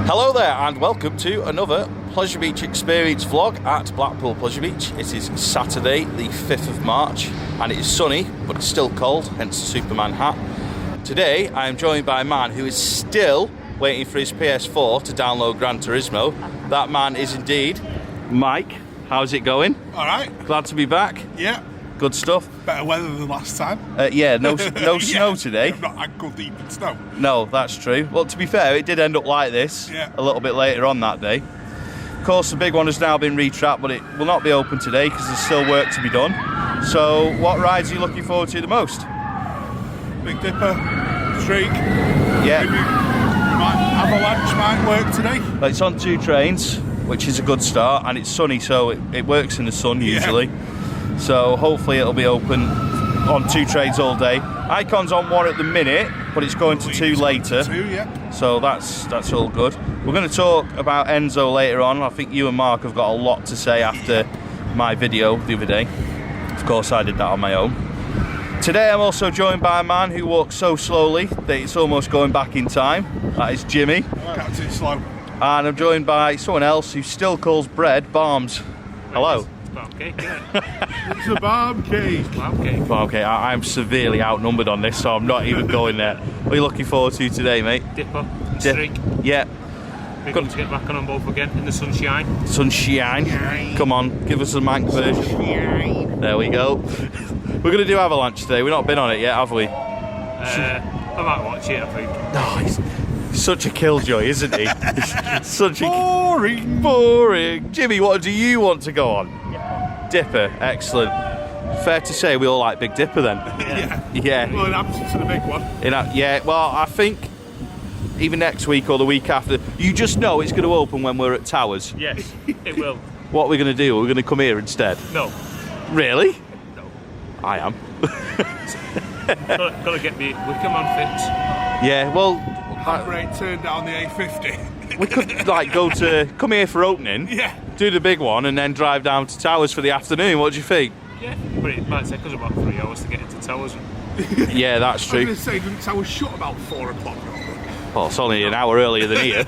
Hello there and welcome to another Pleasure Beach experience vlog at Blackpool Pleasure Beach. It is Saturday the 5th of March and it is sunny but it's still cold, hence the Superman hat. Today I am joined by a man who is still waiting for his PS4 to download Gran Turismo. That man is indeed Mike. How's it going? Alright. Glad to be back? Yeah. Good stuff. Better weather than last time. Yeah, no snow today. I'm not ankle deep in snow. No, that's true. Well, to be fair, it did end up like this a little bit later on that day. Of course, the big one has now been retrapped, but it will not be open today because there's still work to be done. So, what rides are you looking forward to the most? Big Dipper, Streak. Yeah. Avalanche might work today. Well, it's on 2 trains, which is a good start, and it's sunny, so it works in the sun usually. So hopefully it'll be open on 2 trains all day. Icon's on 1 at the minute, but it's going to 2 later. 2, yeah. So that's all good. We're going to talk about Enzo later on. I think you and Mark have got a lot to say after my video the other day. Of course, I did that on my own. Today I'm also joined by a man who walks so slowly that it's almost going back in time. That is Jimmy. Captain Slow. And I'm joined by someone else who still calls bread Barms. Hello. Barm cake, isn't it? It's a barm cake. Barm cake. Well, okay, I'm severely outnumbered on this, so I'm not even going there. What are you looking forward to today, mate? Dipper, Streak. Yeah. We're going to get back on them both again in the sunshine. Sunshine. Come on, give us a Manc version. There we go. We're going to do Avalanche today. We've not been on it yet, have we? I might watch it, I think. Oh, he's such a killjoy, isn't he? Such a Boring. Jimmy, what do you want to go on? Dipper, excellent. Fair to say we all like Big Dipper then. Yeah. Well, in absence of the big one. Yeah, well, I think even next week or the week after, you just know it's going to open when we're at Towers. Yes, it will. What we're going to do, we're going to come here instead. No. Really? No. I am. Got to get the Wickerman fix. Yeah, well, Handbrake turned down the A50. we could like come here for opening, do the big one, and then drive down to Towers for the afternoon. What do you think? Yeah, but it might take us about 3 hours to get into Towers. Yeah, that's I was true. going to say, didn't Towers shut about 4 o'clock? Well, it's only an hour earlier than here.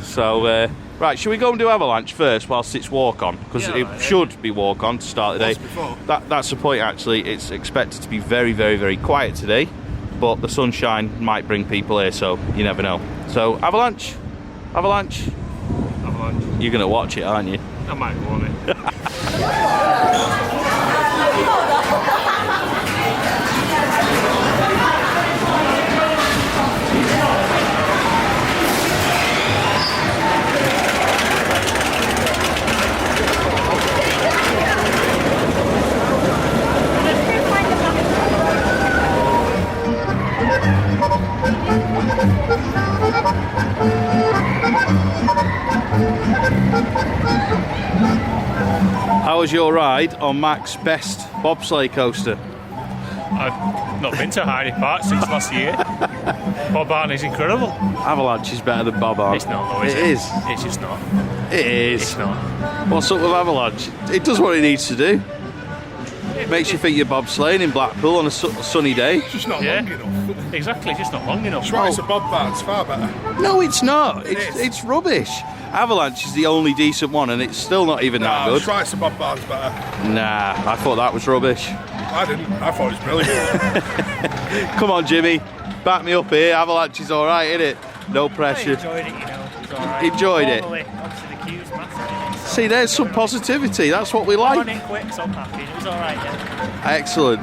So, right, should we go and do Avalanche first whilst it's walk on? Because it should be walk on to start the day. That's the point, actually. It's expected to be very, very, very quiet today, but the sunshine might bring people here, so you never know. So, Avalanche. Avalanche. You're going to watch it, aren't you? I might go on it. How was your ride on Mac's best bobsleigh coaster? I've not been to Hyde Park since last year. Bob Barney's incredible. Avalanche is better than Bob Arn. It's not though, is it? It is. It's just not. It is. It's not. What's up with Avalanche? It does what it needs to do. It makes you think you're bobsleighing in Blackpool on a sunny day. It's just not long enough. Exactly, just not long enough. That's a Bob Bar, it's far better. No, it's not. It is. It's rubbish. Avalanche is the only decent one, and it's still not even that good. Schweitzer Bob Bar's better. Nah, I thought that was rubbish. I didn't. I thought it was brilliant. Come on, Jimmy. Back me up here. Avalanche is all right, isn't it? No pressure. I enjoyed it, you know. It was all right. Enjoyed it. Obviously, the queue's massive. See, there's some positivity. That's what we like. Running quick, so I'm happy. It was all right, yeah. Excellent.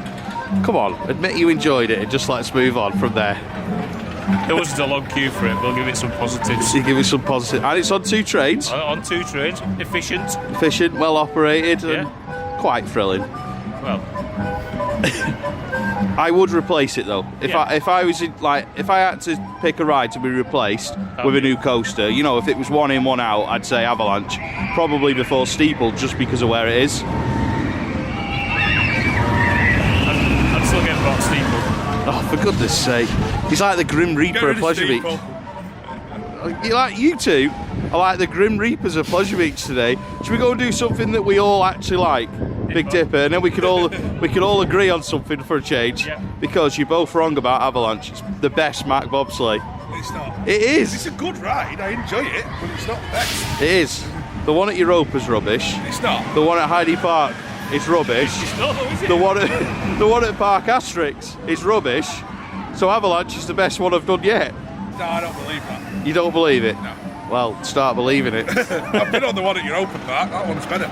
Come on, admit you enjoyed it, and just let's move on from there. There wasn't a long queue for it. We'll give it some positives. You give me some positive. And it's on 2 trains. On 2 trains, efficient. Efficient, well operated, and quite thrilling. Well, I would replace it though. If I was if I had to pick a ride to be replaced with a new coaster, you know, if it was 1 in, 1 out, I'd say Avalanche. Probably before Steeple, just because of where it is. I'd still get about Steeple. Oh, for goodness sake. He's like the Grim Reaper of Pleasure Beach. You two are like the Grim Reapers of Pleasure Beach today. Should we go and do something that we all actually like? Big Dipper, and then we could all agree on something for a change. Yeah. Because you're both wrong about Avalanche. It's the best Mac bobsleigh. It's not. It is. It's a good ride. I enjoy it, but it's not the best. It is. The one at Europa's rubbish. It's not. The one at Heidi Park is rubbish. It's not, though, is it? The one at Park Asterix is rubbish. So Avalanche is the best one I've done yet. No, I don't believe that. You don't believe it? No. Well, start believing it. I've been on the one at Europa Park. That one's better.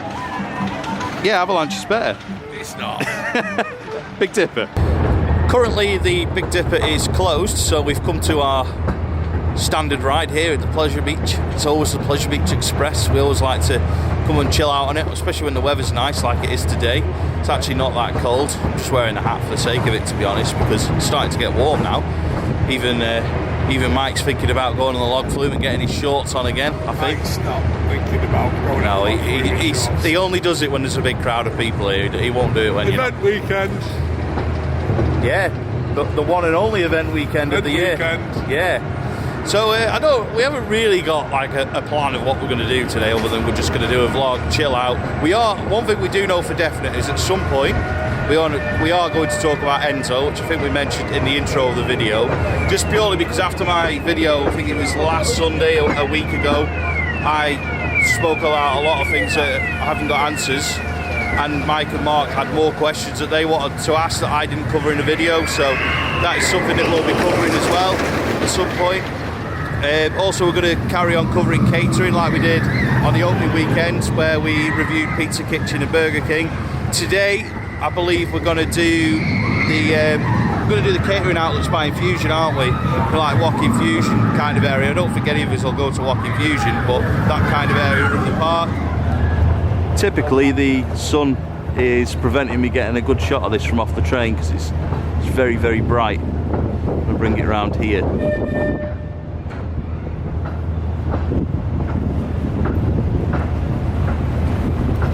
Yeah, Avalanche is better. It's not. Big Dipper. Currently the Big Dipper is closed, so we've come to our standard ride here at the Pleasure Beach. It's always the Pleasure Beach Express. We always like to come and chill out on it, especially when the weather's nice like it is today. It's actually not that cold. I'm just wearing a hat for the sake of it, to be honest, because it's starting to get warm now. Even Mike's thinking about going on the log flume and getting his shorts on again, I think. Mike's not thinking about going No, on the log flume. he only does it when there's a big crowd of people here. He won't do it when you're not. Event weekend. Yeah, the one and only event weekend of the year. Weekend. Yeah. So we haven't really got like a plan of what we're going to do today, other than we're just going to do a vlog, chill out. One thing we do know for definite is at some point we are going to talk about Enzo, which I think we mentioned in the intro of the video, just purely because after my video, I think it was last Sunday, a week ago, I spoke about a lot of things that I haven't got answers, and Mike and Mark had more questions that they wanted to ask that I didn't cover in the video, so that is something that we'll be covering as well at some point. Also, we're going to carry on covering catering like we did on the opening weekend, where we reviewed Pizza Kitchen and Burger King. Today, I believe we're going to do the catering outlets by Infusion, aren't we? For like Walk Infusion kind of area. I don't think any of us will go to Walk Infusion, but that kind of area of the park. Typically, the sun is preventing me getting a good shot of this from off the train because it's very, very bright. I'm going to bring it around here.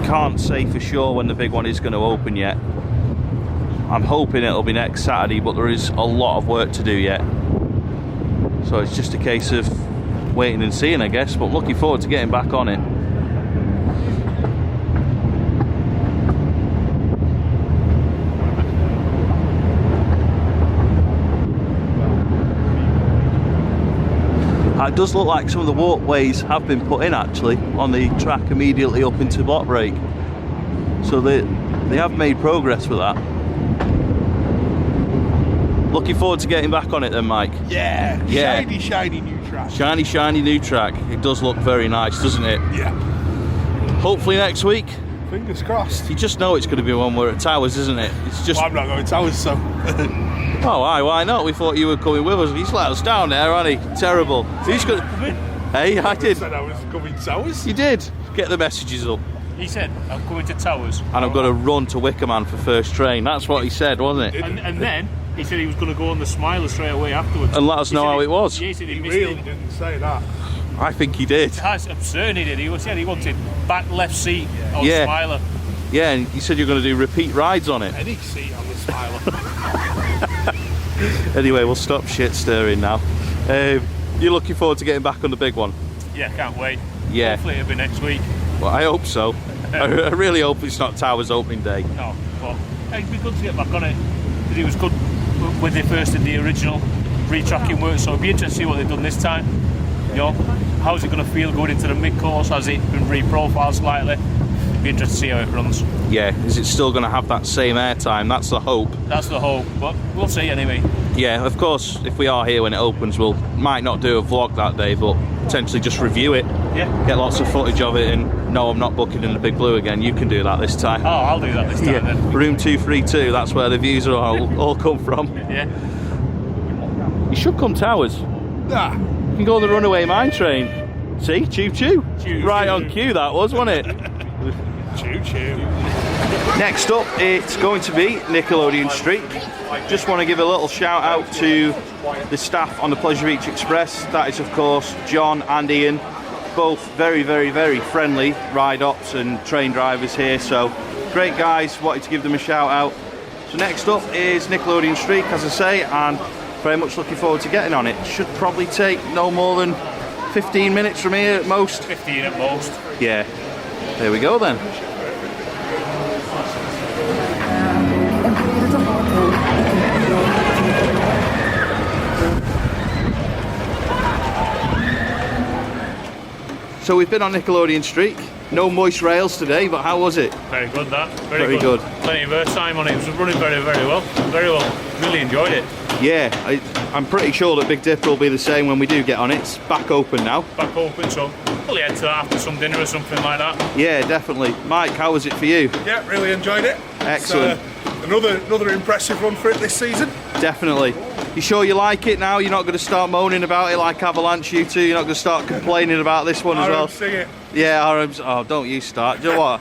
Can't say for sure when the big one is going to open yet. I'm hoping it'll be next Saturday, but there is a lot of work to do yet. So it's just a case of waiting and seeing, I guess, but looking forward to getting back on it. It does look like some of the walkways have been put in actually on the track immediately up into Block Break. So they have made progress with that. Looking forward to getting back on it then, Mike. Yeah. Shiny, shiny new track. Shiny, shiny new track. It does look very nice, doesn't it? Yeah. Hopefully next week. Fingers crossed. You just know it's going to be when we're at Towers, isn't it? It's just. Well, I'm not going to Towers, so. Oh, why not? We thought you were coming with us. He's let us down there, hasn't he? Terrible. Who's going to... Hey, I did. I said I was coming to Towers. You did. Get the messages up. He said, I'm going to Towers. And I'm going to run to Wickerman for first train. That's what he said, wasn't it? And then he said he was going to go on the Smiler straight away afterwards. And let us know how it was. He said he really didn't say that. I think he did. That's absurd, he did. He said he wanted back left seat on Smiler. Yeah, and he said you're going to do repeat rides on it. Any seat on the Smiler. Anyway, we'll stop shit stirring now. You're looking forward to getting back on the big one? Yeah, can't wait. Yeah. Hopefully it'll be next week. Well, I hope so. I really hope it's not Towers opening day. No, but it'd be good to get back on it. Because it was good when they first did the original retracking work, so it'd be interesting to see what they've done this time. You know, how's it going to feel going into the mid-course? Has it been reprofiled slightly? Be interested to see how it runs. Yeah, is it still going to have that same airtime? That's the hope. That's the hope, but we'll see anyway. Yeah, of course, if we are here when it opens, might not do a vlog that day, but potentially just review it. Yeah. Get lots of footage of it, and no, I'm not booking in the Big Blue again. You can do that this time. Oh, I'll do that this time then. Room 232, that's where the views are all come from. Yeah. You should come Towers. Nah. You can go on the runaway mine train. See, choo-choo. Right on cue that was, wasn't it? Choo-choo. Next up, it's going to be Nickelodeon Streak. Just want to give a little shout out to the staff on the Pleasure Beach Express. That is, of course, John and Ian. Both very, very, very friendly ride ops and train drivers here. So, great guys, wanted to give them a shout out. So next up is Nickelodeon Streak, as I say, and very much looking forward to getting on it. Should probably take no more than 15 minutes from here at most. 15 at most. Yeah. There we go then. So we've been on Nickelodeon Streak. No moist rails today, but how was it? Very good, that. Very good. Plenty of air time on it. It was running very, very well. Very well. Really enjoyed it. Yeah, I'm pretty sure that Big Dipper will be the same when we do get on it. It's back open now. Back open, so probably head to that after some dinner or something like that. Yeah, definitely. Mike, how was it for you? Yeah, really enjoyed it. Excellent. Another impressive run for it this season. Definitely. You sure you like it now? You're not going to start moaning about it like Avalanche, you two? You're not going to start complaining about this one as well? Sing it. Yeah, RM's. Oh, don't you start. Do you know what?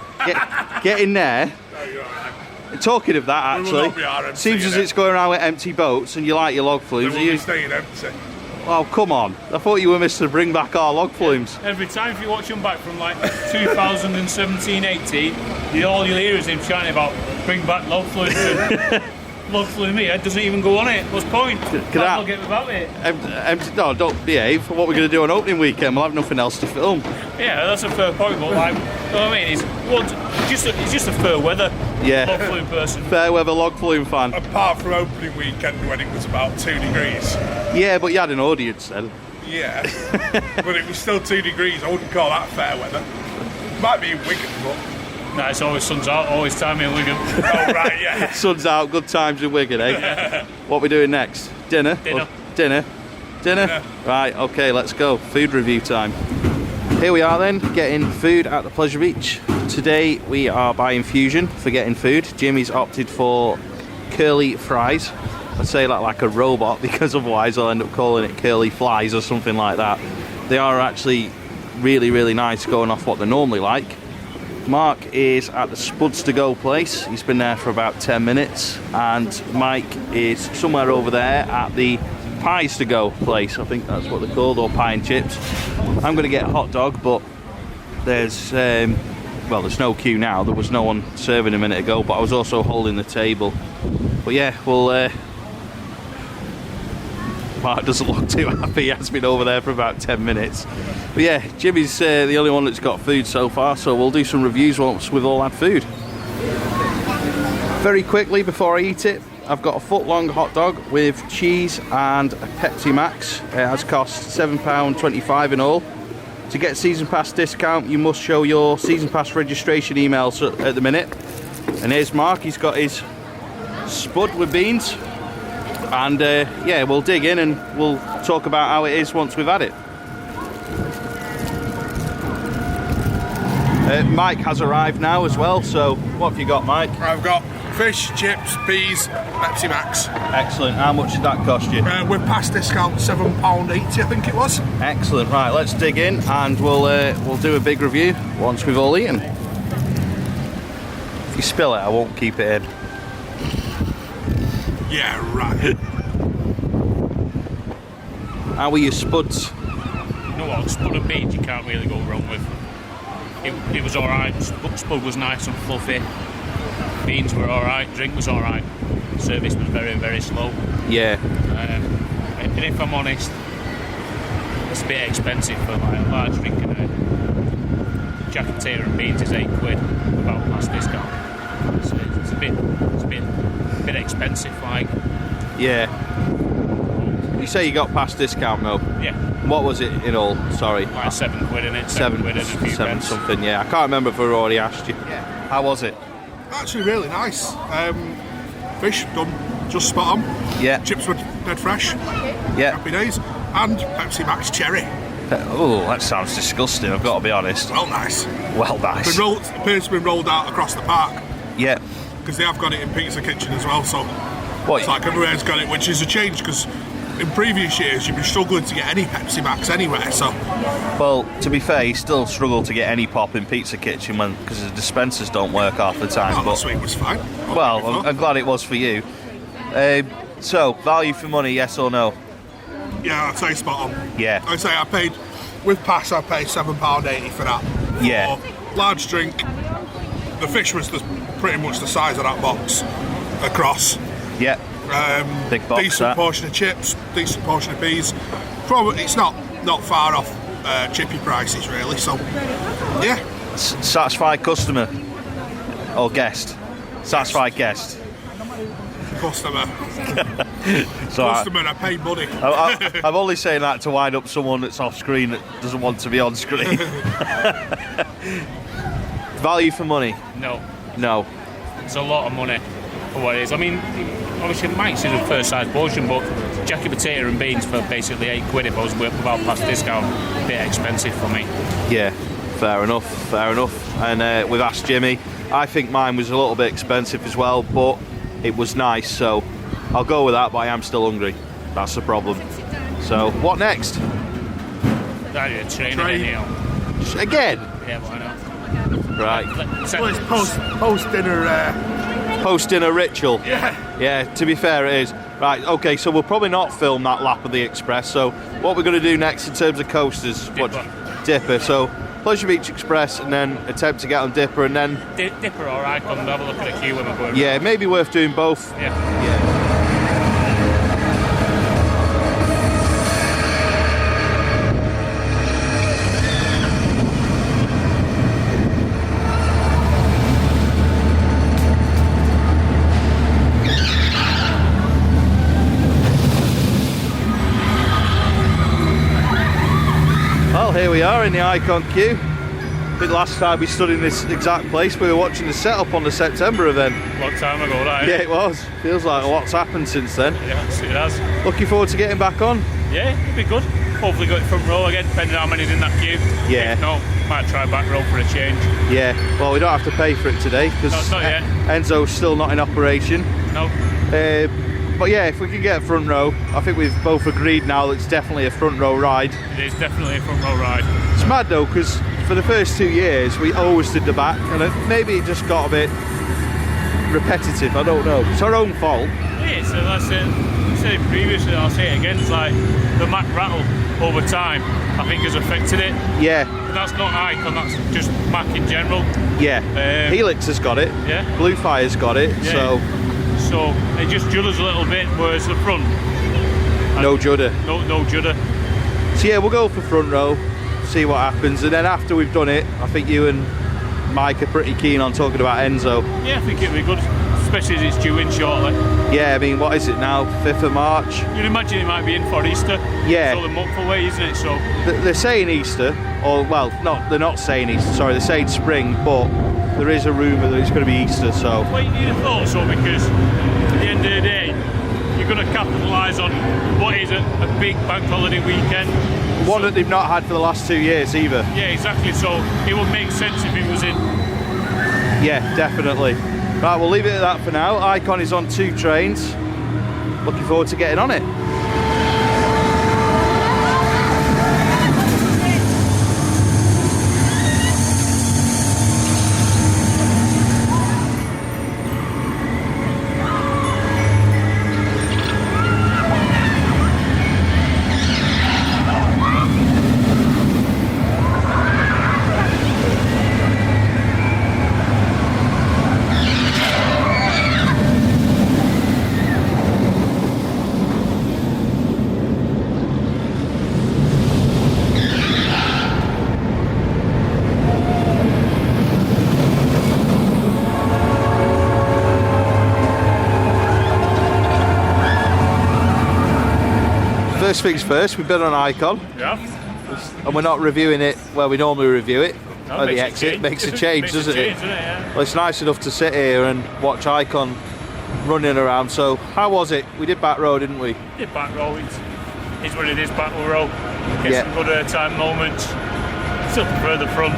Get in there. No, you're all right. Talking of that, We will not actually, be RM seems as singing it's going around with empty boats and you like your log They flumes. will Are you? be staying empty. Oh, come on. I thought you were Mr. Bring Back Our Log Flumes. Every time if you watch him back from like 2017-18, all you'll hear is him shouting about bring back log flumes. Log flume me, it doesn't even go on it. What's the point? I'll get about it. No, don't behave. What we're going to do on opening weekend, we'll have nothing else to film. Yeah, that's a fair point, but like, you know what I mean? It's just a fair weather log flume person. Fair weather log flume fan. Apart from opening weekend when it was about 2 degrees. Yeah, but you had an audience then. Yeah, but it was still 2 degrees. I wouldn't call that fair weather. Might be in Wigan, but... No, it's always sun's out, always time in Wigan. Oh, right, yeah. Sun's out, good times in Wigan, eh? What are we doing next? Dinner? Dinner. Dinner? Right, okay, let's go. Food review time. Here we are then, getting food at the Pleasure Beach. Today we are buying Fusion for getting food. Jimmy's opted for curly fries. I say that like a robot because otherwise I'll end up calling it curly flies or something like that. They are actually really, really nice going off what they're normally like. Mark is at the Spuds to Go place. He's been there for about 10 minutes. And Mike is somewhere over there at the Pies to Go place. I think that's what they're called, or pie and chips. I'm going to get a hot dog, but there's no queue now. There was no one serving a minute ago, but I was also holding the table. But yeah, we'll... Mark doesn't look too happy. He has been over there for about 10 minutes. But yeah, Jimmy's the only one that's got food so far, so we'll do some reviews once we've all had food. Very quickly before I eat it, I've got a foot-long hot dog with cheese and a Pepsi Max. It has cost £7.25 in all. To get season pass discount, you must show your season pass registration emails at the minute. And here's Mark. He's got his spud with beans. And yeah, we'll dig in and we'll talk about how it is once we've had it. Mike has arrived now as well, so what have you got, Mike? I've got fish, chips, peas, Pepsi Max. Excellent. How much did that cost you? With past discount, £7.80 I think it was. Excellent. Right, let's dig in and we'll do a big review once we've all eaten. If you spill it, I won't keep it in. Yeah, right. How were your spuds? You know what, spud and beans you can't really go wrong with. It was alright, spud was nice and fluffy, beans were alright, drink was alright, service was very, very slow. Yeah. And if I'm honest, it's a bit expensive for like a large drink, and jack and tater and beans is £8 without past discount. So it's a bit expensive, like. Yeah. You say you got past discount though? Yeah. What was it in all? Sorry. Like £7 in it, Seven £7 and a few pence. Something, yeah. I can't remember if I already asked you. Yeah. How was it? Actually really nice. Fish done just spot on. Yeah. Chips were dead fresh. Yeah. Happy days. And Pepsi Max cherry. Oh, that sounds disgusting, I've got to be honest. Well nice. Well nice. Appears to be rolled out across the park. Yeah. Because they have got it in Pizza Kitchen as well, so What? it's like everywhere's got it, which is a change because in previous years you've been struggling to get any Pepsi Max anywhere, so... Well, to be fair, you still struggle to get any pop in Pizza Kitchen because the dispensers don't work half the time. Oh, last week was fine. Well, I'm glad it was for you. So, value for money, yes or no? Yeah, I'd say spot on. Yeah. I'd say I paid, with pass I paid £7.80 for that. Yeah. For large drink, the fish was pretty much the size of that box across. Yeah. Big box, decent that. portion of chips, decent portion of peas. Probably it's not far off chippy prices really. So yeah. Satisfied customer or guest? Satisfied guest. Customer. So Customer, I paid money. I'm only saying that to wind up someone that's off screen that doesn't want to be on screen. Value for money? No. No. It's a lot of money for what it is. I mean, obviously Mike's is a first size portion, but jacket potato and beans for basically £8 if I was without past discount, a bit expensive for me. Yeah, fair enough, fair enough. And we've asked Jimmy. I think mine was a little bit expensive as well, but it was nice, so I'll go with that, but I am still hungry. That's the problem. So, what next? Train again. Again? Yeah, why not? Right. Well, it's post-dinner... Post-dinner ritual. Yeah. Yeah, to be fair, it is. Right, okay, so we'll probably not film that lap of the Express, so what we're going to do next in terms of coasters... Dipper. So, Pleasure Beach Express, and then attempt to get on Dipper, and then... Dipper or Icon, have a look at the queue when we're going. Yeah, maybe worth doing both. Yeah. Well, here we are in the Icon queue. I think last time we stood in this exact place, we were watching the setup on the September event. Long time ago, right? Yeah, it was. Feels like a lot's happened since then. Yes, it has. Looking forward to getting back on. Yeah, it'll be good. Hopefully go front row again, depending on how many's in that queue. Yeah. If not, might try back row for a change. Yeah, well, we don't have to pay for it today because not yet. Enzo's still not in operation. No. But yeah, if we can get front row, I think we've both agreed now that it's definitely a front row ride. It is definitely a front row ride. It's mad though, because for the first 2 years we always did the back, and maybe it just got a bit repetitive. I don't know. It's our own fault. It is, and that's it. I said it previously, I'll say it again. It's like the Mac rattle over time, I think, has affected it. Yeah. But that's not Icon, that's just Mac in general. Yeah. Helix has got it. Yeah. Blue Fire's got it. Yeah. So it just judders a little bit, whereas the front. No judder. No judder. So yeah, we'll go for front row, see what happens, and then after we've done it, I think you and Mike are pretty keen on talking about Enzo. Yeah, I think it'll be good, especially as it's due in shortly. Yeah, I mean, what is it now? 5th of March? You'd imagine it might be in for Easter. Yeah. It's all a month away, isn't it? So they're saying Easter, or well, they're not saying Easter. Sorry, they're saying spring, but there is a rumour that it's going to be Easter. So. Well, you'd have thought so, because at the end of the day, you're going to capitalise on what is a big bank holiday weekend. One that they've not had for the last 2 years either. Yeah, exactly. So it would make sense if it was in. Yeah, definitely. Right, we'll leave it at that for now. Icon is on 2 trains. Looking forward to getting on it. First things first, we've been on Icon. Yeah. And we're not reviewing it where we normally review it. No, At the exit. Makes a change, doesn't it? Yeah. Well, it's nice enough to sit here and watch Icon running around. So, how was it? We did back row, didn't we? Did back row. It's what it is, back row. Get some good time moments. Still prefer the front.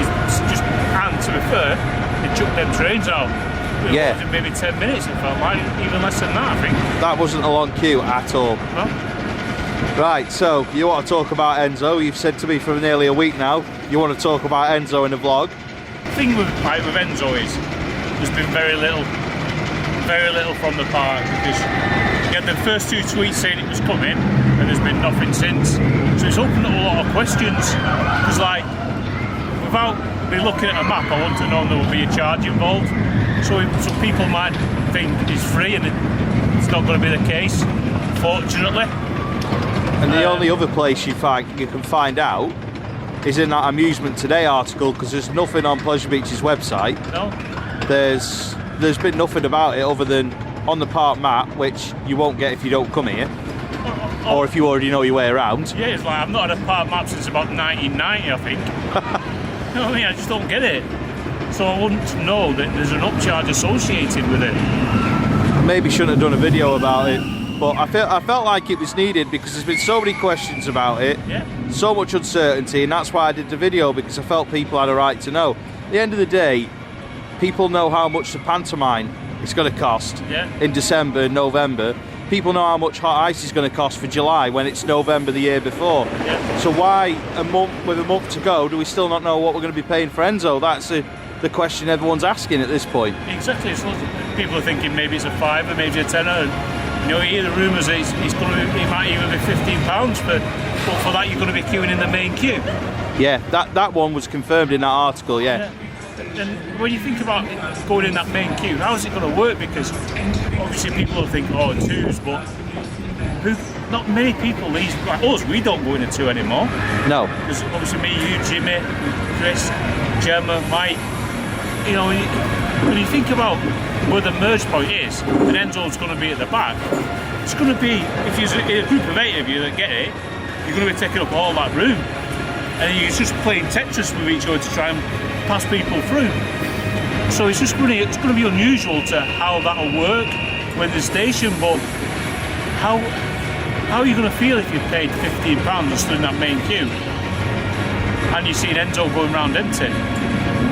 It's just, and to be fair, they chucked them trains out. Yeah. Maybe 10 minutes, it felt like, even less than that, I think. That wasn't a long queue at all. No? Right, so you want to talk about Enzo. You've said to me for nearly a week now you want to talk about Enzo in the vlog. The thing with Enzo is there's been very little from the park, because you had the first 2 tweets saying it was coming and there's been nothing since. So it's opened up a lot of questions, because like, without me looking at a map, I want to know there will be a charge involved. So people might think it's free and it's not going to be the case, fortunately. And the only other place you can find out is in that Amusement Today article, because there's nothing on Pleasure Beach's website. No. There's been nothing about it other than on the park map, which you won't get if you don't come here, or if you already know your way around. Yeah, it's like I've not had a park map since about 1990, I think. You know what I mean? I just don't get it. So I wouldn't know that there's an upcharge associated with it. Maybe shouldn't have done a video about it, but I felt like it was needed because there's been so many questions about it, so much uncertainty, and that's why I did the video, because I felt people had a right to know. At the end of the day, people know how much the pantomime is going to cost in December and November. People know how much hot ice is going to cost for July when it's November the year before. So why, with a month to go, do we still not know what we're going to be paying for Enzo? That's the question everyone's asking at this point. Exactly. So people are thinking maybe it's a £5, maybe a £10. You know, you hear the rumours that it might even be £15, but for that you're going to be queuing in the main queue. Yeah, that one was confirmed in that article. Yeah. And when you think about going in that main queue, how is it going to work? Because obviously people will think, oh, twos, but not many people, like us, we don't go in a two anymore. No. Because obviously me, you, Jimmy, Chris, Gemma, Mike, you know, when you think about where the merge point is, and Enzo's going to be at the back, it's going to be, if you're a group of 8 of you that get it, you're going to be taking up all that room. And you're just playing Tetris with each other to try and pass people through. So it's just going to be unusual to how that'll work with the station, but how are you going to feel if you paid £15 just in that main queue and you see Enzo going round empty?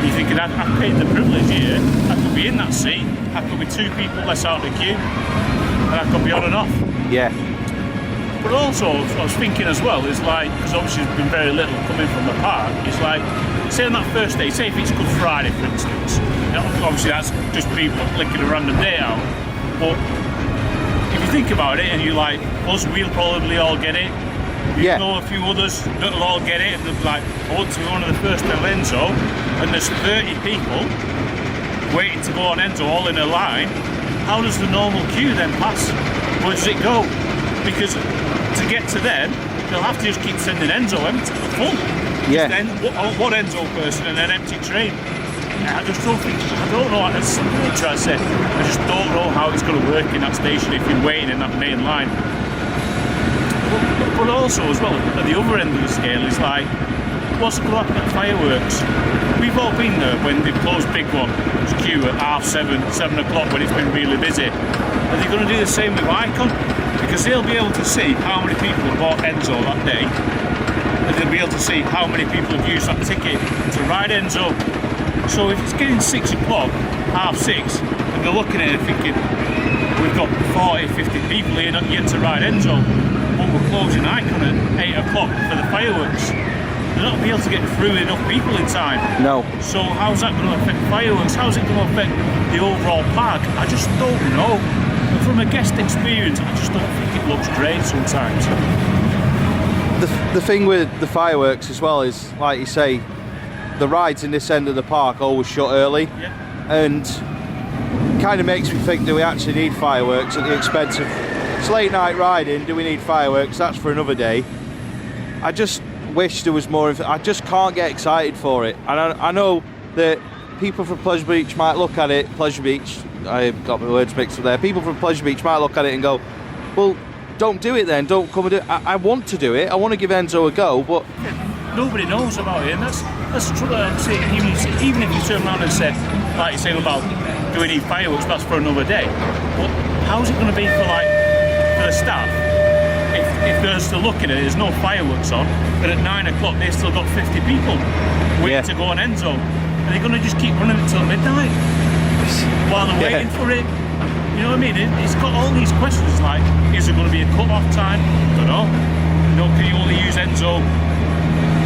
You're thinking, I paid the privilege here, I could be in that seat, I could be 2 people less out of the queue, and I could be on and off. Yeah. But also, I was thinking as well, is like, because obviously there's been very little coming from the park, it's like, say on that first day, say if it's Good Friday for instance, obviously that's just people licking a random day out, but if you think about it and you're like, us, we'll probably all get it, you know a few others that'll all get it, and they'll be like, I want to be one of the first to Enzo, and there's 30 people waiting to go on Enzo all in a line. How does the normal queue then pass? Where does it go? Because to get to them, they'll have to just keep sending Enzo full. Yeah. Then one Enzo person and an empty train. I just don't think, I don't know, that's what I'm trying to say. I just don't know how it's going to work in that station if you're waiting in that main line. But also as well, at the other end of the scale, it's like, what's going to happen at fireworks? We've all been there when they've closed big one, it's queue at 7:30, 7 o'clock when it's been really busy. Are they going to do the same with Icon? Because they'll be able to see how many people have bought Enzo that day, and they'll be able to see how many people have used that ticket to ride Enzo. So if it's getting 6 o'clock, 6:30, and they're looking at it thinking, we've got 40, 50 people here not yet to ride Enzo, but we're closing Icon at 8 o'clock for the fireworks. They're not be able to get through enough people in time. No. So how's that going to affect fireworks? How's it going to affect the overall park? I just don't know. From a guest experience, I just don't think it looks great sometimes. The thing with the fireworks as well is, like you say, the rides in this end of the park always shut early, and kind of makes me think, do we actually need fireworks at the expense of it's late night riding? Do we need fireworks? That's for another day. I just wish there was more. I just can't get excited for it, and I know that people from Pleasure Beach might look at it. Pleasure Beach, I got my words mixed up there. People from Pleasure Beach might look at it and go, well, don't do it then, don't come and do it. I want to do it, I want to give Enzo a go, but nobody knows about it, and that's the trouble. Even if you turn around and say, like you're saying about, do we need fireworks, that's for another day. But how's it going to be for the staff? If they're still looking at it, there's no fireworks on, but at 9 o'clock they've still got 50 people waiting to go on Enzo. Are they going to just keep running until midnight while they're waiting for it? You know what I mean? It's got all these questions like, is there going to be a cut-off time? Don't know. You know, can you only use Enzo?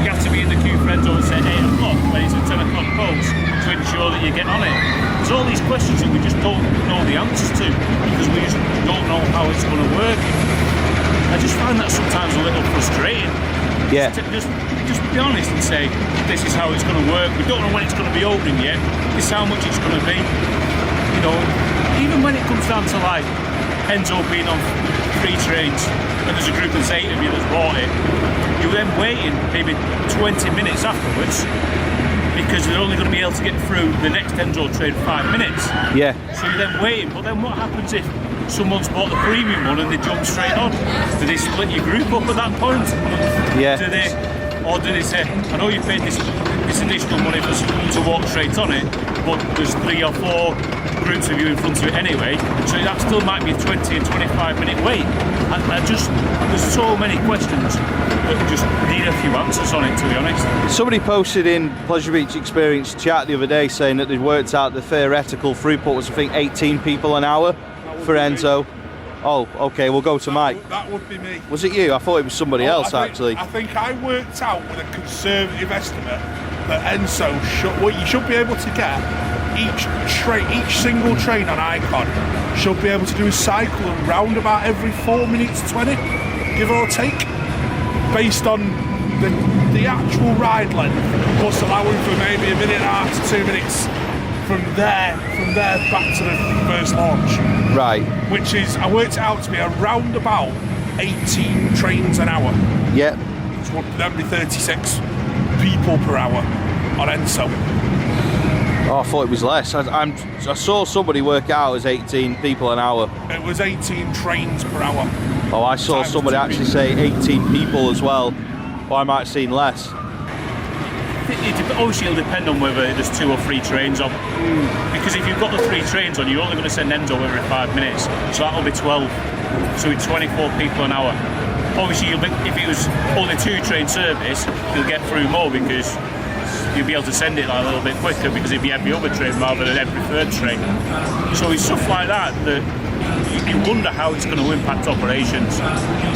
You have to be in the queue for Enzo at say 8 o'clock when it's a 10 o'clock post to ensure that you get on it. There's all these questions that we just don't know the answers to because we just don't know how it's going to work. I just find that sometimes a little frustrating. Yeah. Just be honest and say, this is how it's going to work. We don't know when it's going to be opening yet. This is how much it's going to be. You know, even when it comes down to like Enzo being on free trains and there's a group of 8 of you that's bought it, you're then waiting maybe 20 minutes afterwards because they're only going to be able to get through the next Enzo train 5 minutes. Yeah. So you're then waiting, but then what happens if someone's bought the premium one and they jump straight on? Do they split your group up at that point? Yeah. Or do they say, I know you paid this additional money to walk straight on it, but there's 3 or 4 groups of you in front of it anyway, so that still might be a 20 and 25 minute wait. There's so many questions that just need a few answers on it, to be honest. Somebody posted in Pleasure Beach Experience chat the other day saying that they'd worked out the theoretical throughput was, I think, 18 people an hour for Enzo. Oh, okay, we'll go to Mike. That would be me. Was it you? I thought it was somebody else, actually. I think I worked out with a conservative estimate that Enzo you should be able to get each single train on Icon should be able to do a cycle around about every 4 minutes 20, give or take, based on the actual ride length, plus allowing for maybe a minute and a half to 2 minutes from there back to the first launch. Right. Which is, I worked it out to be around about 18 trains an hour. Yep. Which would then be 36 people per hour on Enzo. Oh, I thought it was less. I saw somebody work it out as 18 people an hour. It was 18 trains per hour. Oh, I saw somebody actually say 18 people as well. Or I might have seen less. Obviously it'll depend on whether there's 2 or 3 trains on. Because if you've got the 3 trains on, you're only going to send Enzo every 5 minutes, so that'll be 12. So it's 24 people an hour. Obviously if it was only 2 train service, you'll get through more because you'll be able to send it like a little bit quicker because it'll be every other train rather than every 3rd train. So it's stuff like that you wonder how it's going to impact operations.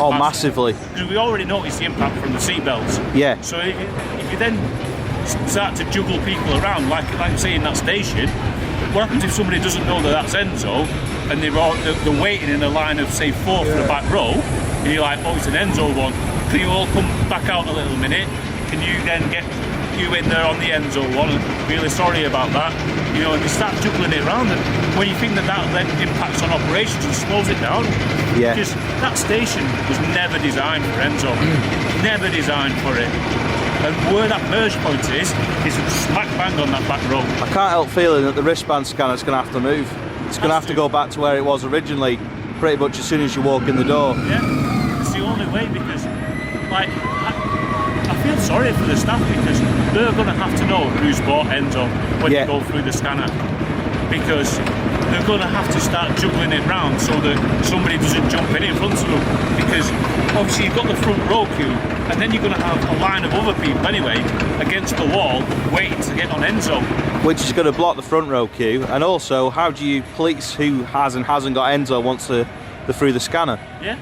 Oh, massively. Because we already noticed the impact from the seatbelts. Yeah. So if you then start to juggle people around, like say in that station, what happens if somebody doesn't know that that's Enzo and they're waiting in a line of say 4 for the back row, and you're like, oh, it's an Enzo one. Can you all come back out a little minute? Can you then get you in there on the Enzo one? Really sorry about that. You know, and they start juggling it around, and when you think that then impacts on operations and slows it down, yeah. Because that station was never designed for Enzo, never designed for it. And where that merge point is smack bang on that back row. I can't help feeling that the wristband scanner's going to have to move. It's going to have to go back to where it was originally, pretty much as soon as you walk in the door. Yeah, it's the only way, because like I feel sorry for the staff because they're going to have to know who's bought Enzo when they go through the scanner, because they're going to have to start juggling it round so that somebody doesn't jump in front of them, because obviously you've got the front row queue and then you're going to have a line of other people anyway against the wall waiting to get on Enzo, which is going to block the front row queue. And also, how do you police who has and hasn't got Enzo once they're through the scanner? Yeah,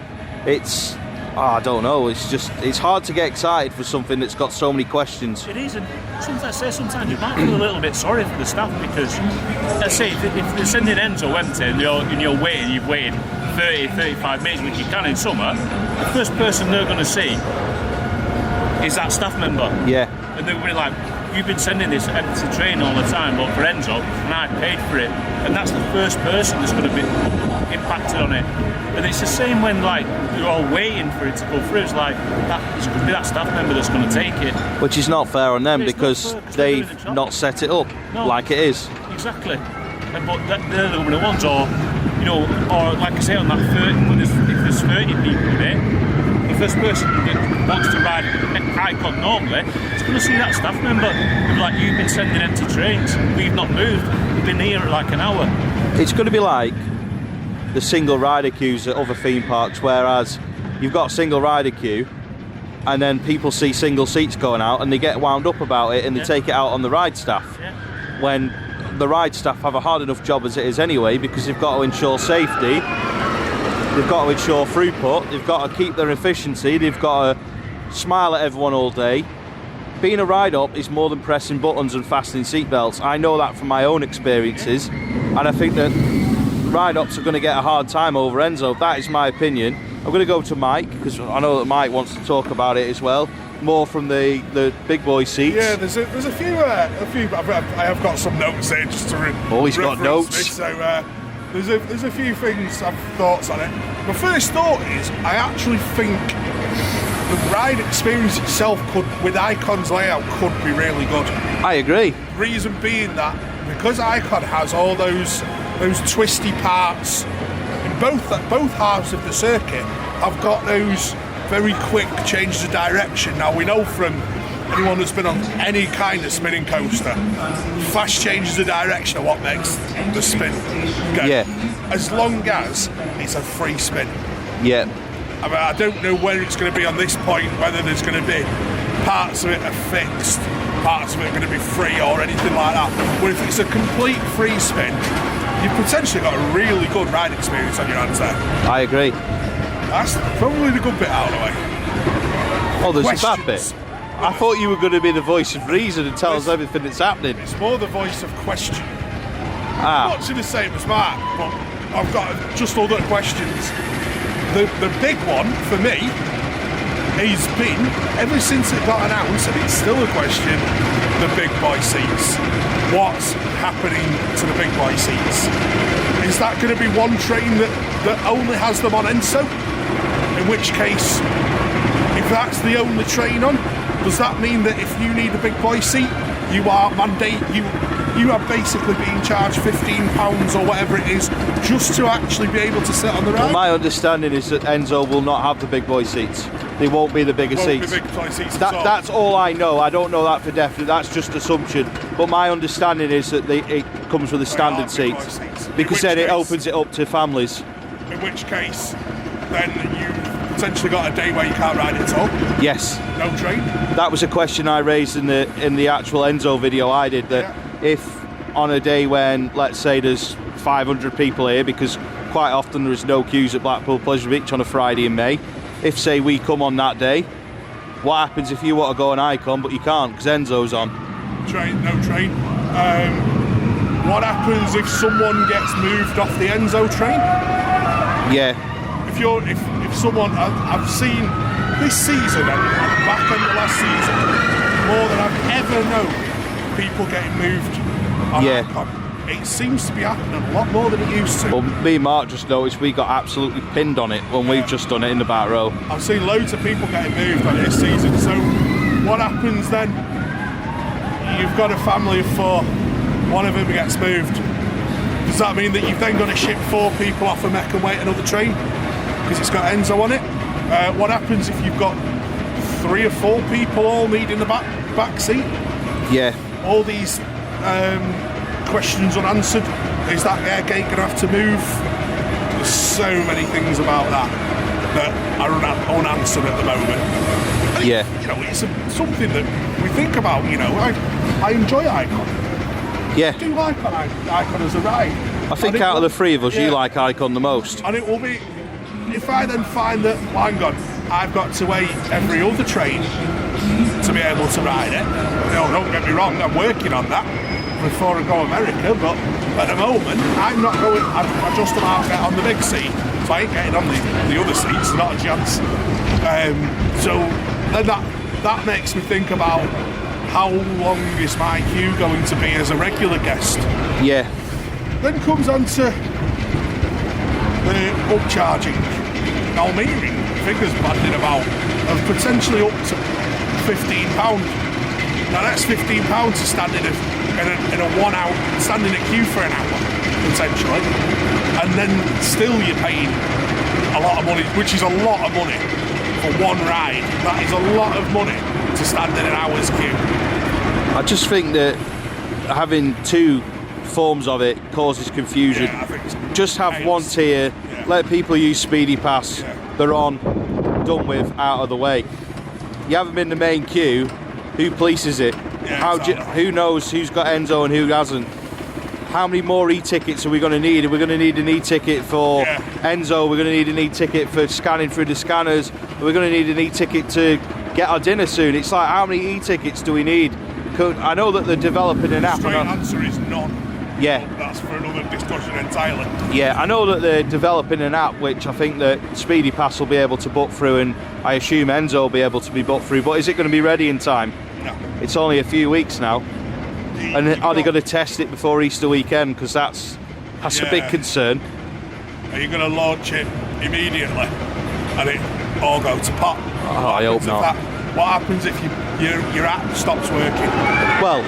it's I don't know, it's hard to get excited for something that's got so many questions. It is, and sometimes you might feel a little bit sorry for the staff, because let's say if they're sending Enzo empty and you're waiting, you've waited 30-35 minutes, which you can in summer, the first person they're going to see is that staff member. Yeah. And they're going to be like, you've been sending this empty train all the time, but for Enzo, and I paid for it. And that's the first person that's going to be impacted on it. And it's the same when like you're all waiting for it to go through. It's like it's going to be that staff member that's going to take it. Which is not fair on them, because they've not set it up like it is. Exactly. But they're the ones, or like I say, on that 30, if there's 30 people in it, the first person that wants to ride Icon normally is going to see that staff member and be like, you've been sending empty trains, we've not moved, we've been here at like an hour. It's going to be like the single rider queues at other theme parks, whereas you've got a single rider queue and then people see single seats going out and they get wound up about it and they take it out on the ride staff, when the ride staff have a hard enough job as it is anyway, because they've got to ensure safety, they've got to ensure throughput, they've got to keep their efficiency, they've got to smile at everyone all day. Being a ride-up is more than pressing buttons and fastening seatbelts. I know that from my own experiences, and I think that ride-ups are going to get a hard time over Enzo. That is my opinion. I'm going to go to Mike, because I know that Mike wants to talk about it as well, more from the big boy seats. Yeah, there's a few. I have got some notes there just to he's got notes. This, so there's a few things, thoughts on it. My first thought is, I actually think the ride experience itself could, with Icon's layout, could be really good. I agree. Reason being that because Icon has all those twisty parts in both halves of the circuit, I've got those very quick changes of direction. Now we know from anyone that's been on any kind of spinning coaster, fast changes of direction are what makes the spin go. Yeah. As long as it's a free spin. Yeah. I mean, I don't know where it's going to be on this point, whether there's going to be parts of it are fixed, parts of it are going to be free or anything like that. But if it's a complete free spin, you've potentially got a really good ride experience on your hands there. I agree. That's probably the good bit out of the way. Oh, there's Questions. a bad bit. I thought you were going to be the voice of reason and tell us everything that's happening. It's more the voice of question. Ah. Not to the same as Mark, but I've got just other questions. The big one for me has been, ever since it got announced, and it's still a question, the big boy seats. What's happening to the big boy seats? Is that going to be one train that only has them on Enzo? In which case, if that's the only train on, does that mean that if you need a big boy seat, you are you are basically being charged £15 or whatever it is just to actually be able to sit on the ride? Well, my understanding is that Enzo will not have the big boy seats. They won't be the bigger seats. Big boy seats at all. That's all I know. I don't know that for definite. That's just assumption. But my understanding is that it comes with a standard seat, because then it opens it up to families. In which case, then you potentially got a day where you can't ride it at all. Yes. No train. That was a question I raised in the actual Enzo video I did. That if on a day when, let's say, there's 500 people here, because quite often there is no queues at Blackpool Pleasure Beach on a Friday in May. If, say, we come on that day, what happens if you want to go on Icon but you can't because Enzo's on? No train. What happens if someone gets moved off the Enzo train? Yeah. If someone, I've seen this season and back end of last season, more than I've ever known people getting moved on Icon. It seems to be happening a lot more than it used to. Well, me and Mark just noticed we got absolutely pinned on it when we've just done it in the back row. I've seen loads of people getting moved on it this season. So what happens then? You've got a family of 4, one of them gets moved. Does that mean that you've then got to ship 4 people off and make them wait another train because it's got Enzo on it? What happens if you've got 3 or 4 people all needing the back seat? Yeah. All these questions unanswered. Is that air gate going to have to move? There's so many things about that are unanswered at the moment. Yeah. It's something that we think about. I enjoy Icon. Yeah. I do like Icon as a ride. I think out of the 3 of us, you like Icon the most. And it will be, if I then find that, well, hang on, I've got to wait every other train to be able to ride it. Don't get me wrong, I'm working on that before I go America, but at the moment, I'm not going, I just about get on the big seat, so I ain't getting on the other seats, not a chance. So then that makes me think about how long is my queue going to be as a regular guest. Yeah. Then comes on to the upcharging. Now I'm hearing figures banding about of potentially up to £15. Now that's £15 to stand in a 1 hour, stand in a queue for an hour, potentially. And then still you're paying a lot of money, which is a lot of money for one ride. That is a lot of money to stand in an hour's queue. I just think that having 2 forms of it causes confusion. Yeah, I think just have one tier, let people use Speedy Pass, they're on, done with, out of the way. You have them in the main queue, who polices it? Who knows who's got Enzo and who hasn't? How many more e-tickets are we going to need? Are we going to need an e-ticket for Enzo? We're going to need an e-ticket for scanning through the scanners. We're going to need an e-ticket to get our dinner soon. It's like, how many e-tickets do we need? I know that they're developing an app. Straight answer is none. Yeah. That's for another discussion entirely. Yeah, I know that they're developing an app which I think that Speedy Pass will be able to book through, and I assume Enzo will be able to be booked through, but is it going to be ready in time? No. It's only a few weeks now. And are they going to test it before Easter weekend? Because that's a big concern. Are you going to launch it immediately? And or go to pot. Oh, I hope not. What happens if your app stops working? Well,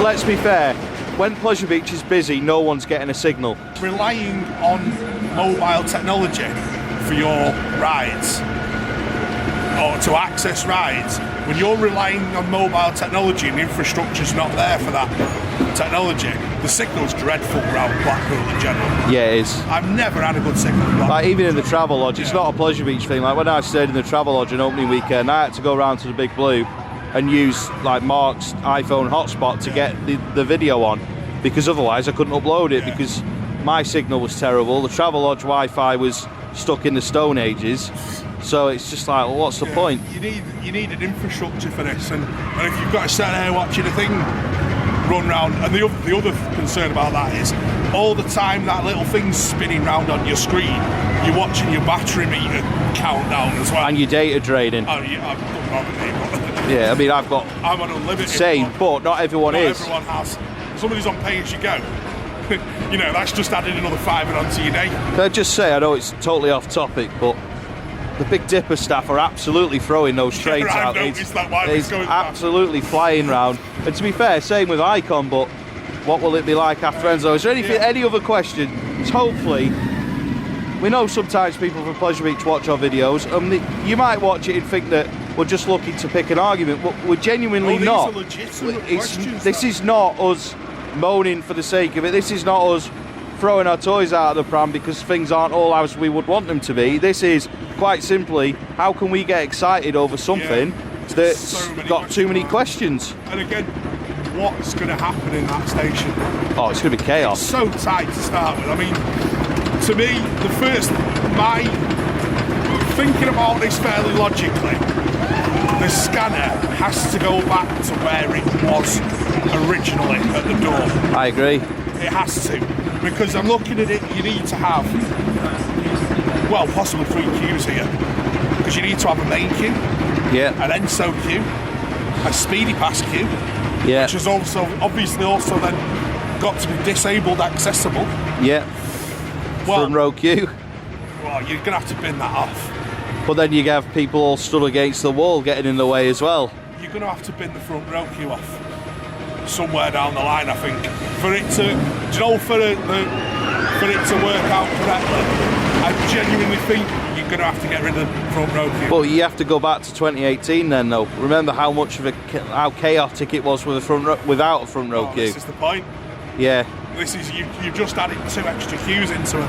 let's be fair. When Pleasure Beach is busy, no one's getting a signal. Relying on mobile technology for your rides or to access rides, when you're relying on mobile technology and the infrastructure's not there for that technology, the signal's dreadful around Blackpool in general. Yeah, it is. I've never had a good signal. Like even in the travel lodge, it's not a Pleasure Beach thing. Like when I stayed in the travel lodge on opening weekend, I had to go around to the Big Blue and use like Mark's iPhone hotspot to get the video on, because otherwise I couldn't upload it because my signal was terrible. The travel lodge Wi-Fi was stuck in the Stone Ages. So it's just like, well, what's the point? You need an infrastructure for this, and if you've got to sit there watching a thing run round, and the other concern about that is all the time that little thing's spinning round on your screen, you're watching your battery meter count down as well. And your data draining. Oh, yeah, Yeah, I mean, I'm on unlimited. Same, but not everyone is. Everyone has. Somebody's on pay as you go. You know, that's just added another fiver onto your day. Can I just say, I know it's totally off topic, but the Big Dipper staff are absolutely throwing those trains out. It's absolutely flying round. And to be fair, same with Icon, but what will it be like after Enzo? Is there any other questions? Hopefully, we know sometimes people from Pleasure Beach watch our videos, and you might watch it and think that we're just looking to pick an argument, but we're genuinely not. This is not us moaning for the sake of it. This is not us throwing our toys out of the pram because things aren't all as we would want them to be. This is quite simply, how can we get excited over something that's got too many questions? And again, what's going to happen in that station? Oh, it's going to be chaos. It's so tight to start with. I mean, to me, my thinking about this fairly logically, the scanner has to go back to where it was originally at the door. I agree. It has to, because I'm looking at it, you need to have, well, possibly 3 queues here, because you need to have a main queue, an Enzo queue, a Speedy Pass queue, which is also obviously also then got to be disabled accessible. Front row queue. Well, you're gonna have to bin that off. But then you have people all stood against the wall getting in the way as well. You're gonna have to bin the front row queue off somewhere down the line, I think, for it to, for it to work out correctly. I genuinely think you're gonna have to get rid of the front row queue. But you have to go back to 2018 then, though. Remember how chaotic it was with without a front row queue. This is the point. Yeah. This is you've just added 2 extra queues into it.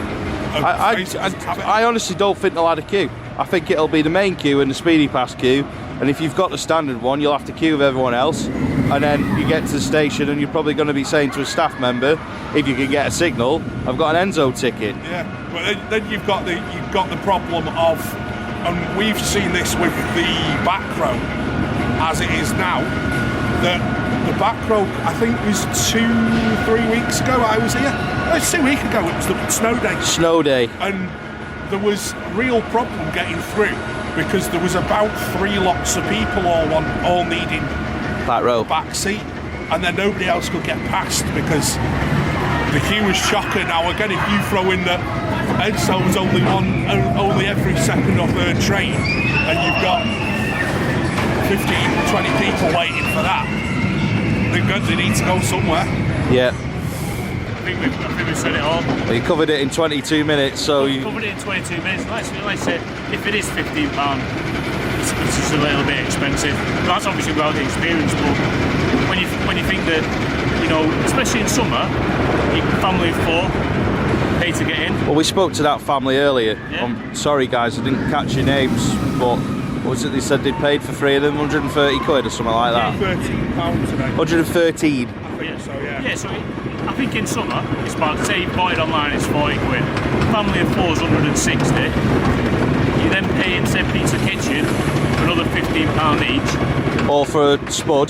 I honestly don't think they'll add a queue. I think it'll be the main queue and the Speedy Pass queue, and if you've got the standard one, you'll have to queue with everyone else, and then you get to the station and you're probably going to be saying to a staff member, if you can get a signal, I've got an Enzo ticket. Yeah, but then you've got the problem of, and we've seen this with the back row as it is now, that the back row, I think it was 2-3 weeks ago I was here. It's 2 weeks ago, it was the snow day. Snow day. And there was real problem getting through because there was about 3 lots of people all needing back row, back seat, and then nobody else could get past because the queue was chocker. Now again, if you throw in that Enzo was only every second or third train, and you've got 15-20 people waiting for that, they need to go somewhere. Yeah. I think we've said it all. Well, you covered it in 22 minutes, so you covered it in 22 minutes. Like I said, if it is £15, it's just a little bit expensive. That's obviously without the experience, but when you think that, you know, especially in summer, family of 4 pay to get in. Well, we spoke to that family earlier. Yeah. I'm sorry, guys, I didn't catch your names, but what was it they said they paid for 3 of them? 130 quid or something like that. £13 today. 113. Yeah, so I think in summer it's about, say you bought it online, it's 40 quid. Family of 4 is 160. You then pay in St. Peter's Kitchen for another £15 each. Or for a spud,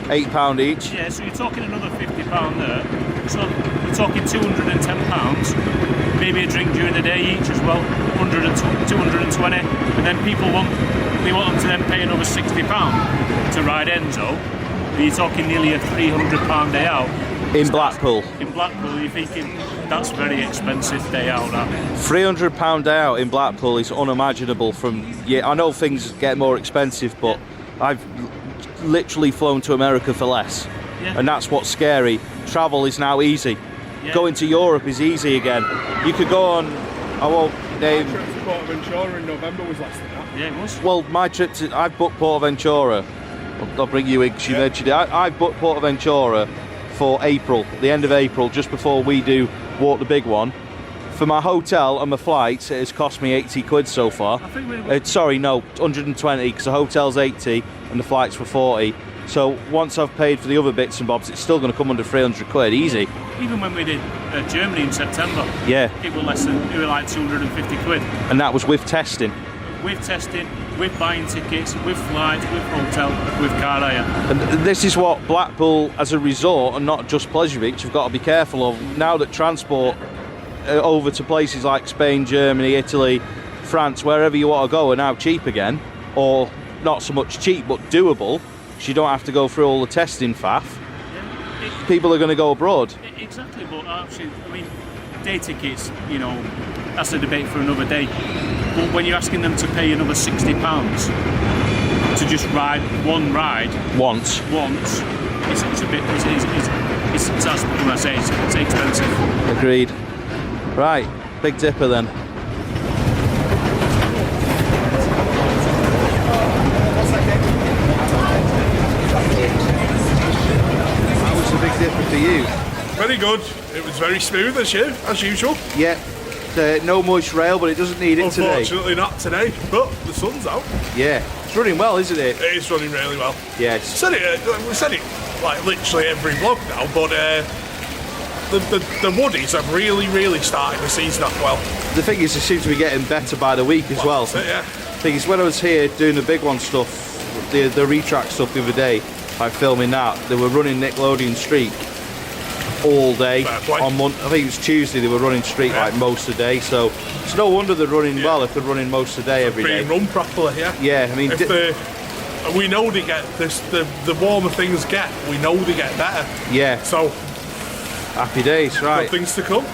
£8 each. Yeah, so you're talking another £50 there. So you're talking £210. Maybe a drink during the day each as well, 220. And then people want them to then pay another £60 to ride Enzo. You're talking nearly a £300 day out. In Blackpool. In Blackpool, you're thinking, that's very expensive day out. That £300 day out in Blackpool is unimaginable. I know things get more expensive, but I've literally flown to America for less, and that's what's scary. Travel is now easy. Going to Europe is easy again. You could go on, I won't name. My trip to Portaventura in November was less than that. Yeah, it was. Well, my trip to, I've booked Portaventura. I'll bring you in because you mentioned it. I've booked Portaventura for April, the end of April, just before we do Walk the Big One. For my hotel and my flights, it has cost me 80 quid so far. I think sorry, no, 120, because the hotel's 80 and the flights were 40. So once I've paid for the other bits and bobs, it's still going to come under 300 quid, easy. Even when we did Germany in September, it was less than, it was like 250 quid. And that was with testing. With testing, with buying tickets, with flights, with hotel, with car hire. And this is what Blackpool as a resort, and not just Pleasure Beach, have got to be careful of. Now that transport over to places like Spain, Germany, Italy, France, wherever you want to go, are now cheap again, or not so much cheap, but doable, so you don't have to go through all the testing faff. People are going to go abroad. Exactly, but actually, I mean, day tickets, you know, that's a debate for another day. But when you're asking them to pay another £60 to just ride one ride once, it's a bit, it's as I say, it's expensive. Agreed. Right, Big Dipper then. How was the Big Dipper for you? Very good. It was very smooth as usual. Yeah. No moist rail, but it doesn't need it today. Unfortunately not today, but the sun's out. Yeah, it's running well, isn't it? It is running really well. Yes. We said it like literally every vlog now, but the Woodies have really started the season off well. The thing is, it seems to be getting better by the week as well. That's it, yeah. The thing is, when I was here doing the big one stuff, the retract stuff the other day, like filming that, they were running Nickelodeon Streak all day on Monday. I think it was Tuesday they were running Streak like most of the day, so it's no wonder they're running well if they're running most of the day every day. Run properly, yeah. Yeah, I mean, we know they get this. The warmer things get, we know they get better. Yeah. So happy days, right? Good things to come.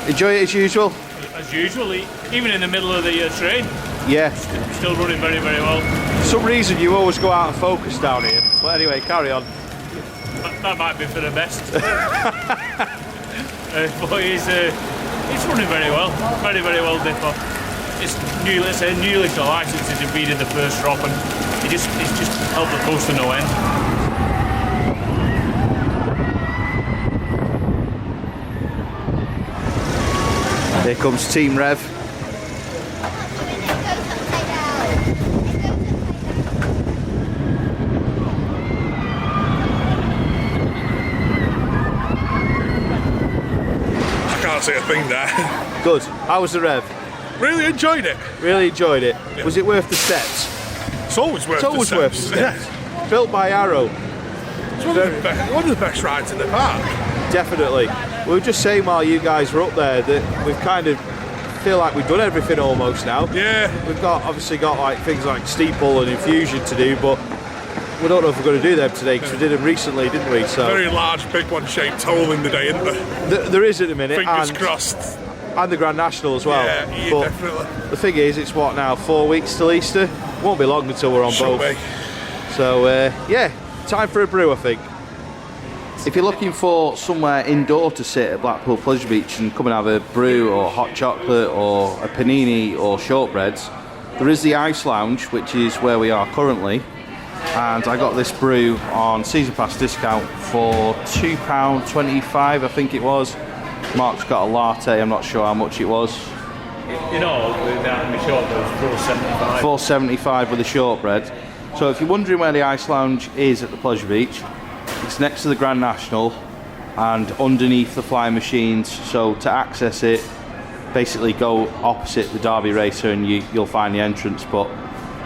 Enjoy it as usual. As usual, even in the middle of the train. Yeah. Still running very well. For some reason you always go out of focus down here. But anyway, carry on. That might be for the best. But it's running very well. Very well, Dipper. It's newly got licenses and been in the first drop, and it's just helped the coast to no end. Here comes Team Rev. See a thing there. Good. How was the Rev? Really enjoyed it. Really enjoyed it. Yeah. Was it worth the steps? It's always worth the steps. Yeah. Built by Arrow. It's one of the best rides in the park. Definitely. We were just saying while you guys were up there that we've kind of feel like we've done everything almost now. Yeah. We've obviously got like things like steeple and infusion to do, but we don't know if we're going to do them today because we did them recently, didn't we? So very large, big one shaped hole in the day, isn't there? There is at the minute. Fingers crossed. And the Grand National as well. Yeah, but definitely. The thing is, it's what now, 4 weeks till Easter? Won't be long until we're on both. Be. So yeah, time for a brew, I think. If you're looking for somewhere indoor to sit at Blackpool Pleasure Beach and come and have a brew or hot chocolate or a panini or shortbreads, there is the Ice Lounge, which is where we are currently. And I got this brew on season pass discount for £2.25, I think it was. Mark's got a latte, I'm not sure how much it was. You know, without the shortbread, £4.75 with the shortbread. So if you're wondering where the Ice Lounge is at the Pleasure Beach, it's next to the Grand National and underneath the flying machines. So to access it, basically go opposite the Derby Racer and you'll find the entrance. But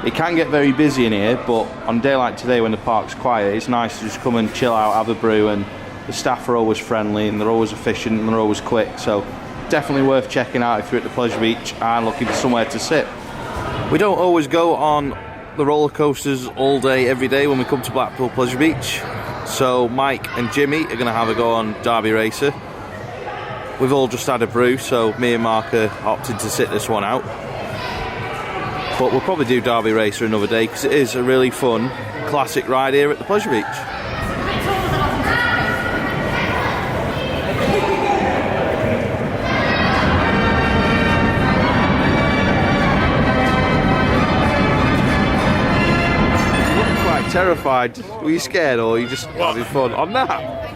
it can get very busy in here, but on a day like today when the park's quiet, it's nice to just come and chill out, have a brew, and the staff are always friendly and they're always efficient and they're always quick. So definitely worth checking out if you're at the Pleasure Beach and looking for somewhere to sit. We don't always go on the roller coasters all day, every day when we come to Blackpool Pleasure Beach. So Mike and Jimmy are going to have a go on Derby Racer. We've all just had a brew, so me and Mark opted to sit this one out. But we'll probably do Derby Racer another day because it is a really fun classic ride here at the Pleasure Beach. You look quite terrified. Were you scared or were you just having fun on that?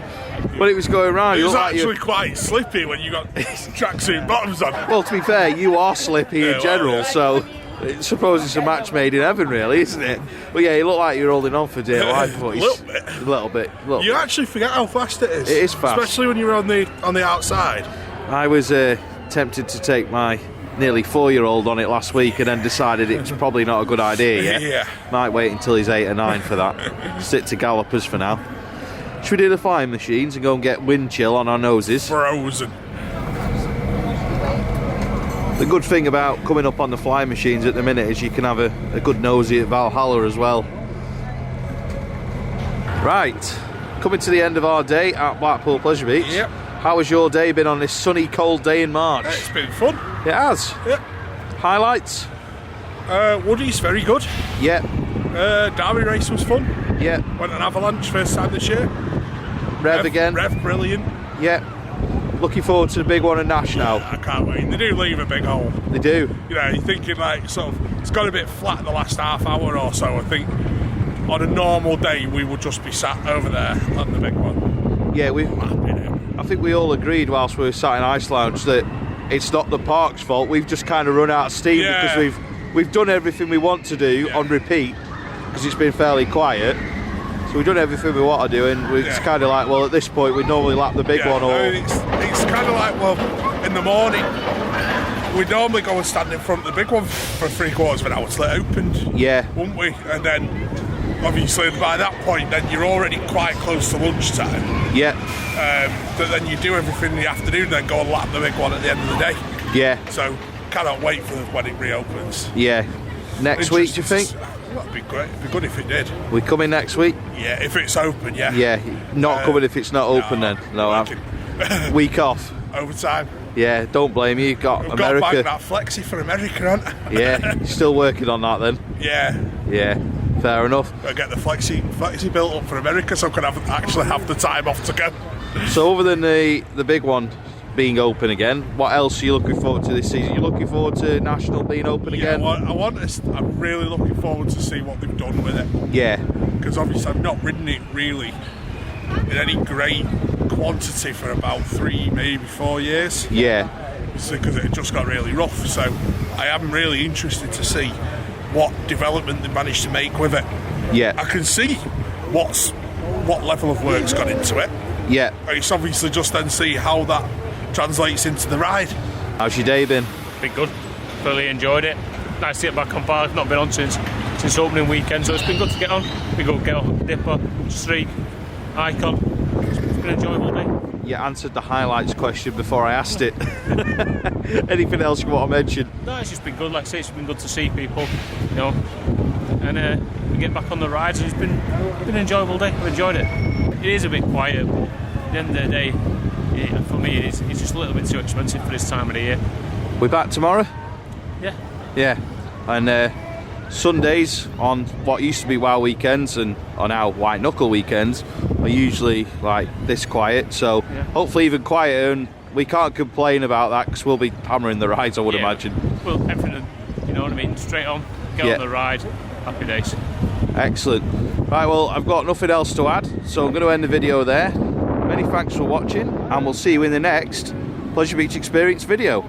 When it was going round, it was like actually quite slippy when you got tracksuit bottoms on. Well, to be fair, you are slippy in general, so I suppose it's a match made in heaven, really, isn't it? But yeah, you look like you're holding on for dear life. A little bit. You actually forget how fast it is. It is fast, especially when you're on the outside. I was tempted to take my nearly 4-year-old on it last week, and then decided it's probably not a good idea yet. Yeah. Might wait until he's 8 or 9 for that. Stick to gallopers for now. Should we do the flying machines and go and get wind chill on our noses? Frozen. The good thing about coming up on the flying machines at the minute is you can have a good nosy at Valhalla as well. Right, coming to the end of our day at Blackpool Pleasure Beach. Yep. How has your day been on this sunny, cold day in March? It's been fun. It has? Yep. Highlights? Woodies, very good. Yep. Derby race was fun. Yep. Went on Avalanche first time this year. Rev again. Rev, brilliant. Yep. Looking forward to the big one in Nash now. I can't wait. They do leave a big hole. They do. You know, you're thinking like sort of, it's got a bit flat the last half hour or so. I think on a normal day we would just be sat over there on the big one. Yeah, I think we all agreed whilst we were sat in Ice Lounge that it's not the park's fault. We've just kind of run out of steam because we've done everything we want to do on repeat because it's been fairly quiet. So we've done everything we want to do, and it's kind of like, well, at this point we'd normally lap the big one. Or it's kind of like, well, in the morning we'd normally go and stand in front of the big one for 3/4 of an hour till it opened. Yeah. Wouldn't we? And then obviously by that point then you're already quite close to lunchtime. Yeah. But then you do everything in the afternoon, then go and lap the big one at the end of the day. Yeah. So cannot wait for when it reopens. Yeah. Next week, do you think? That'd be great. It'd be good if it did. We coming next week? Yeah, if it's open, yeah. Yeah, not coming if it's not open then. No, week off. Overtime. Yeah, don't blame you. You've got America. Got to bang that flexi for America, aren't I? Yeah, you're still working on that then? Yeah. Yeah, fair enough. I'll get the flexi built up for America so I can actually have the time off to go. So other than the big one being open again, what else are you looking forward to this season? You're looking forward to National being open again? I'm really looking forward to see what they've done with it. Yeah. Because obviously I've not ridden it really in any great quantity for about 3, maybe 4 years. Yeah. Because it just got really rough. So I am really interested to see what development they managed to make with it. Yeah. I can see what level of work's gone into it. Yeah. It's obviously just then see how that translates into the ride. How's your day been? Been good. Thoroughly enjoyed it. Nice to get back on park. Not been on since opening weekend, so it's been good to get on. Been good to get on Dipper, Streak, Icon. It's been an enjoyable day. You answered the highlights question before I asked it. Anything else you want to mention? No, it's just been good. Like I say, it's been good to see people, you know, and get back on the rides. It's been an enjoyable day. I've enjoyed it. It is a bit quiet, but at the end of the day, for me, it's just a little bit too expensive for this time of the year. We're back tomorrow? Yeah. Yeah. And Sundays on what used to be WoW weekends and on our White Knuckle weekends are usually like this quiet. So hopefully even quieter, and we can't complain about that because we'll be hammering the rides, I would imagine. Well, everything, you know what I mean? Straight on, get on the ride. Happy days. Excellent. Right, well, I've got nothing else to add, so I'm going to end the video there. Many thanks for watching, and we'll see you in the next Pleasure Beach Experience video.